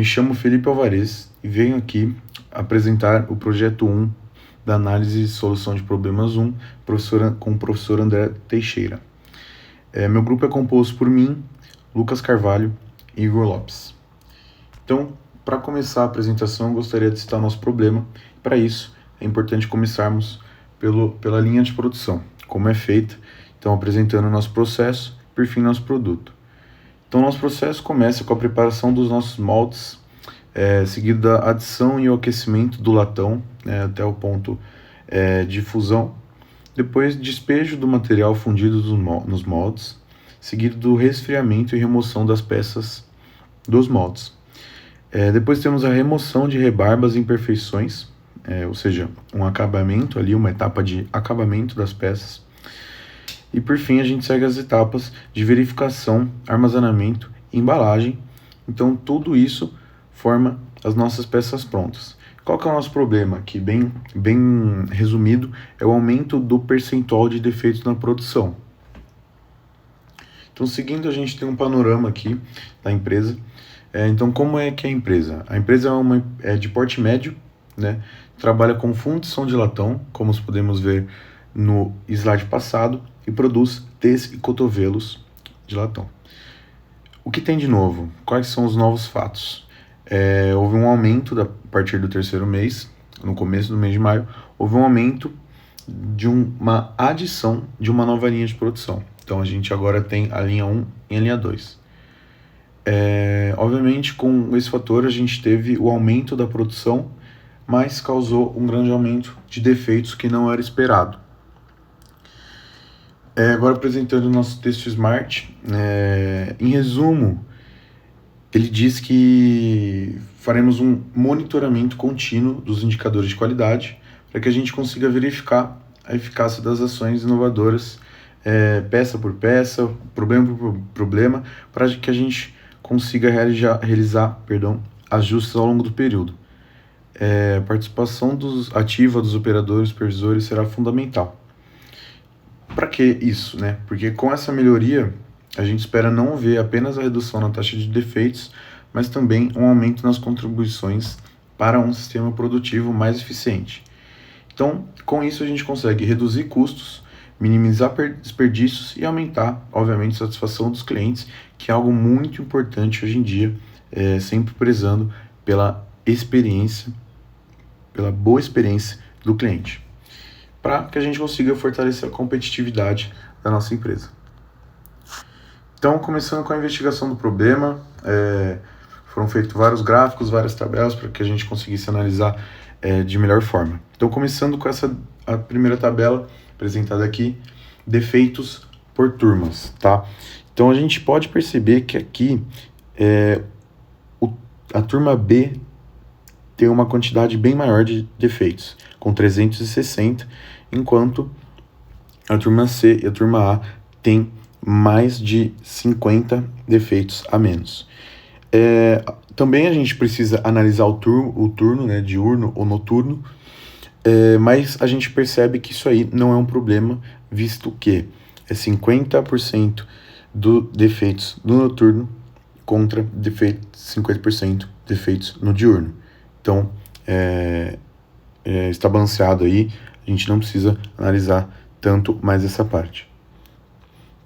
Me chamo Felipe Alvarez e venho aqui apresentar o projeto 1 da análise e solução de problemas 1 com o professor André Teixeira. Meu grupo é composto por mim, Lucas Carvalho e Igor Lopes. Então, para começar a apresentação, eu gostaria de citar o nosso problema. Para isso, é importante começarmos pela linha de produção, como é feita, então apresentando o nosso processo, por fim, nosso produto. Então, nosso processo começa com a preparação dos nossos moldes, seguido da adição e o aquecimento do latão, até o ponto de fusão. Depois, despejo do material fundido nos moldes, seguido do resfriamento e remoção das peças dos moldes. Depois temos a remoção de rebarbas e imperfeições, ou seja, um acabamento ali, uma etapa de acabamento das peças. E por fim a gente segue as etapas de verificação, armazenamento e embalagem. Então tudo isso forma as nossas peças prontas. Qual que é o nosso problema aqui? Bem resumido, é o aumento do percentual de defeitos na produção. Então seguindo, a gente tem um panorama aqui da empresa. Então como é que é a empresa? A empresa é de porte médio, né? Trabalha com fundição de latão, como podemos ver no slide passado, e produz tês e cotovelos de latão. O que tem de novo? Quais são os novos fatos? Houve um aumento a partir do terceiro mês, no começo do mês de maio, houve um aumento de uma adição de uma nova linha de produção. Então a gente agora tem a linha 1 e a linha 2. Obviamente, com esse fator a gente teve o aumento da produção, mas causou um grande aumento de defeitos que não era esperado. Agora apresentando o nosso texto Smart, em resumo, ele diz que faremos um monitoramento contínuo dos indicadores de qualidade para que a gente consiga verificar a eficácia das ações inovadoras, peça por peça, problema por problema, para que a gente consiga realizar ajustes ao longo do período. A participação ativa dos operadores supervisores será fundamental. Para que isso, né? Porque com essa melhoria, a gente espera não ver apenas a redução na taxa de defeitos, mas também um aumento nas contribuições para um sistema produtivo mais eficiente. Então, com isso a gente consegue reduzir custos, minimizar desperdícios e aumentar, obviamente, a satisfação dos clientes, que é algo muito importante hoje em dia, sempre prezando pela experiência, pela boa experiência do cliente, para que a gente consiga fortalecer a competitividade da nossa empresa. Então, começando com a investigação do problema, foram feitos vários gráficos, várias tabelas para que a gente conseguisse analisar de melhor forma. Então, começando com a primeira tabela apresentada aqui, defeitos por turmas, tá? Então, a gente pode perceber que aqui a turma B tem uma quantidade bem maior de defeitos, com 360, enquanto a turma C e a turma A tem mais de 50 defeitos a menos. Também a gente precisa analisar o turno, né, diurno ou noturno, mas a gente percebe que isso aí não é um problema, visto que 50% dos defeitos no noturno contra 50% defeitos no diurno. Então, está balanceado aí, a gente não precisa analisar tanto mais essa parte.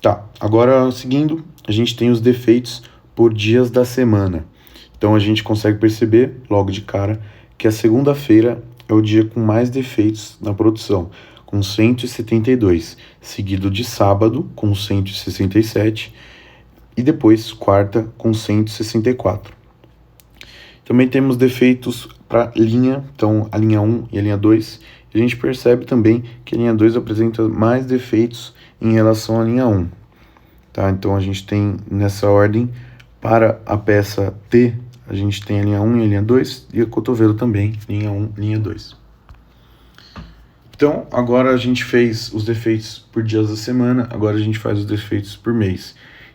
Tá, agora seguindo, a gente tem os defeitos por dias da semana. Então a gente consegue perceber logo de cara que a segunda-feira é o dia com mais defeitos na produção, com 172, seguido de sábado com 167 e depois quarta com 164. Também temos defeitos para linha, então a linha 1 e a linha 2. A gente percebe também que a linha 2 apresenta mais defeitos em relação à linha 1. Tá? Então a gente tem nessa ordem, para a peça T, a gente tem a linha 1 e a linha 2, e o cotovelo também, linha 1 e linha 2. Então agora a gente fez os defeitos por dias da semana, agora a gente faz os defeitos por mês.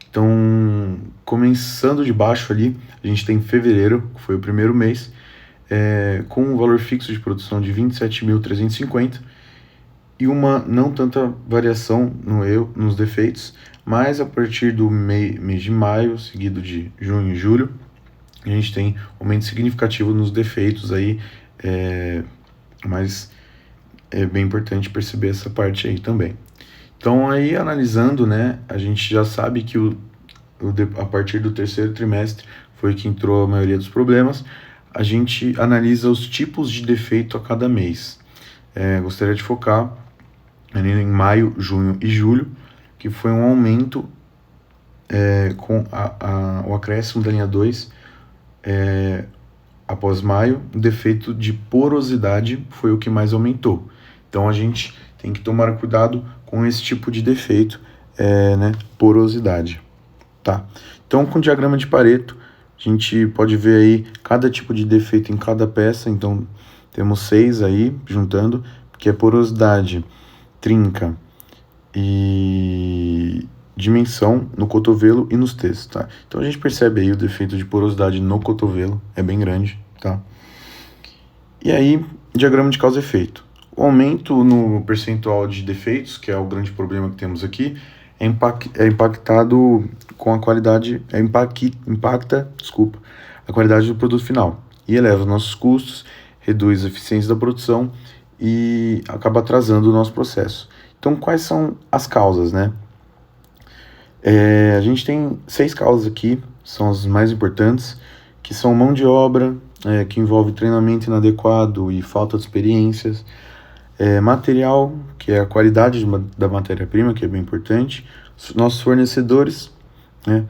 Então, começando de baixo ali, a gente tem fevereiro, que foi o primeiro mês, com um valor fixo de produção de 27.350 e uma não tanta variação nos defeitos, mas a partir do mês de maio, seguido de junho e julho, a gente tem um aumento significativo nos defeitos aí, mas é bem importante perceber essa parte aí também. Então, aí analisando, né, a gente já sabe que a partir do terceiro trimestre foi que entrou a maioria dos problemas. A gente analisa os tipos de defeito a cada mês. Gostaria de focar em maio, junho e julho, que foi um aumento com o acréscimo da linha 2 após maio. O defeito de porosidade foi o que mais aumentou. Então a gente tem que tomar cuidado com esse tipo de defeito, porosidade. Tá? Então, com o diagrama de Pareto, a gente pode ver aí cada tipo de defeito em cada peça. Então, temos 6 aí, juntando, que é porosidade, trinca e dimensão no cotovelo e nos T's, tá? Então, a gente percebe aí o defeito de porosidade no cotovelo, é bem grande, tá? E aí, diagrama de causa e efeito. O aumento no percentual de defeitos, que é o grande problema que temos aqui, é impactado com a qualidade, impacta a qualidade do produto final e eleva os nossos custos, reduz a eficiência da produção e acaba atrasando o nosso processo. Então, quais são as causas, né? A gente tem 6 causas aqui, são as mais importantes, que são mão de obra, que envolve treinamento inadequado e falta de experiências, material, que é a qualidade da matéria-prima, que é bem importante, nossos fornecedores, né?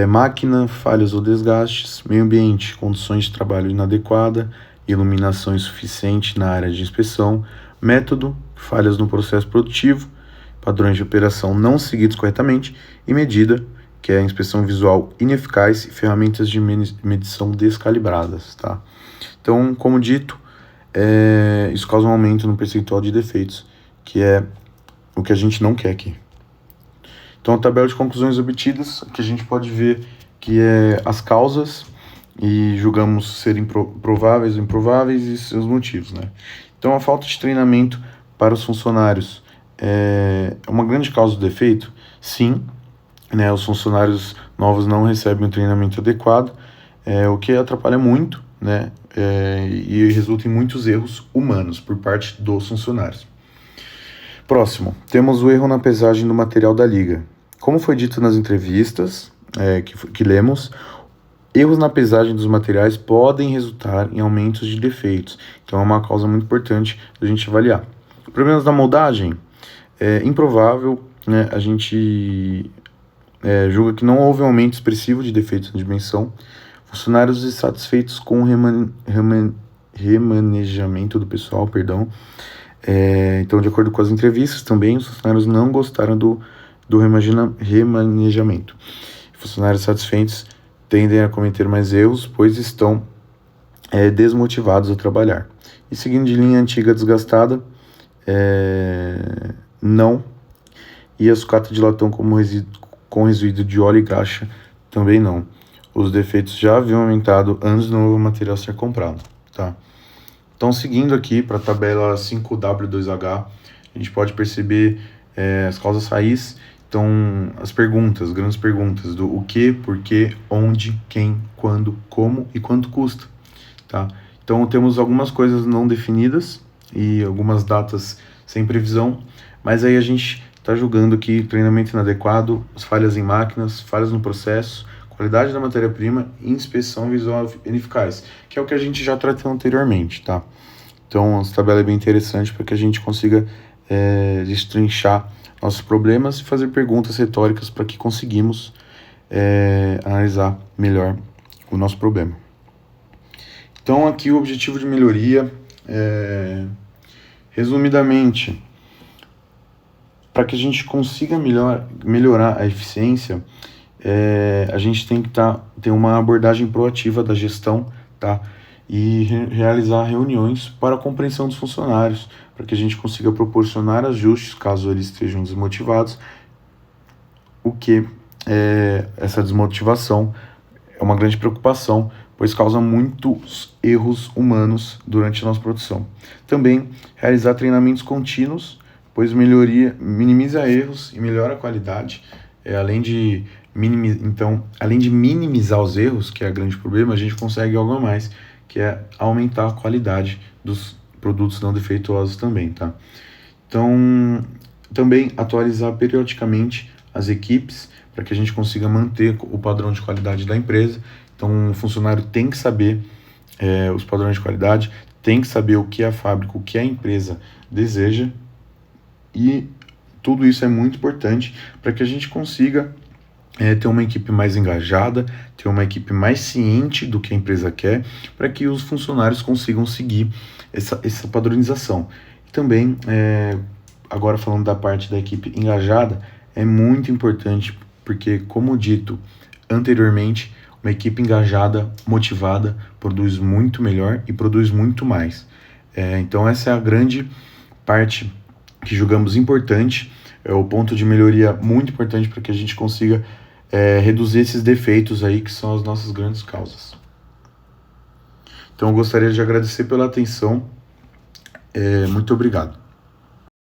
Máquina, falhas ou desgastes, meio ambiente, condições de trabalho inadequada, iluminação insuficiente na área de inspeção, método, falhas no processo produtivo, padrões de operação não seguidos corretamente e medida, que é a inspeção visual ineficaz e ferramentas de medição descalibradas, tá? Então, como dito, isso causa um aumento no percentual de defeitos, que é o que a gente não quer aqui. Então, a tabela de conclusões obtidas, que a gente pode ver que é as causas e julgamos serem prováveis ou improváveis e seus motivos, né? Então, a falta de treinamento para os funcionários é uma grande causa do defeito? Sim, né? Os funcionários novos não recebem um treinamento adequado, o que atrapalha muito, né? E resulta em muitos erros humanos por parte dos funcionários. Próximo, temos o erro na pesagem do material da liga. Como foi dito nas entrevistas que lemos, erros na pesagem dos materiais podem resultar em aumentos de defeitos. Então é uma causa muito importante da gente avaliar. Problemas da moldagem, é improvável, né? A gente julga que não houve um aumento expressivo de defeitos na dimensão. Funcionários insatisfeitos com o remanejamento do pessoal, então, de acordo com as entrevistas também, os funcionários não gostaram do remanejamento. Funcionários satisfeitos tendem a cometer mais erros, pois estão desmotivados a trabalhar. E seguindo de linha antiga desgastada, não. E a sucata de latão com resíduo de óleo e graxa, também não. Os defeitos já haviam aumentado antes do novo material ser comprado, tá? Então, seguindo aqui para a tabela 5W2H, a gente pode perceber as causas raiz. Então, as perguntas, grandes perguntas do o que, porquê, onde, quem, quando, como e quanto custa, tá? Então, temos algumas coisas não definidas e algumas datas sem previsão, mas aí a gente está julgando aqui treinamento inadequado, as falhas em máquinas, falhas no processo, qualidade da matéria-prima e inspeção visual ineficaz, que é o que a gente já tratou anteriormente, tá? Então, essa tabela é bem interessante para que a gente consiga destrinchar nossos problemas e fazer perguntas retóricas para que conseguimos analisar melhor o nosso problema. Então, aqui o objetivo de melhoria, resumidamente, para que a gente consiga melhorar a eficiência, a gente tem que ter uma abordagem proativa da gestão, tá? E realizar reuniões para a compreensão dos funcionários, para que a gente consiga proporcionar ajustes caso eles estejam desmotivados, o que essa desmotivação é uma grande preocupação, pois causa muitos erros humanos durante a nossa produção. Também realizar treinamentos contínuos, pois minimiza erros e melhora a qualidade, além de Então, além de minimizar os erros, que é o grande problema, a gente consegue algo a mais, que é aumentar a qualidade dos produtos não defeituosos também, tá? Então, também atualizar periodicamente as equipes para que a gente consiga manter o padrão de qualidade da empresa. Então, o funcionário tem que saber os padrões de qualidade, tem que saber o que a fábrica, o que a empresa deseja, e tudo isso é muito importante para que a gente consiga ter uma equipe mais engajada, ter uma equipe mais ciente do que a empresa quer, para que os funcionários consigam seguir essa padronização. E também, agora falando da parte da equipe engajada, é muito importante, porque, como dito anteriormente, uma equipe engajada, motivada, produz muito melhor e produz muito mais. Então essa é a grande parte que julgamos importante, é o ponto de melhoria muito importante para que a gente consiga reduzir esses defeitos aí que são as nossas grandes causas. Então eu gostaria de agradecer pela atenção, muito obrigado.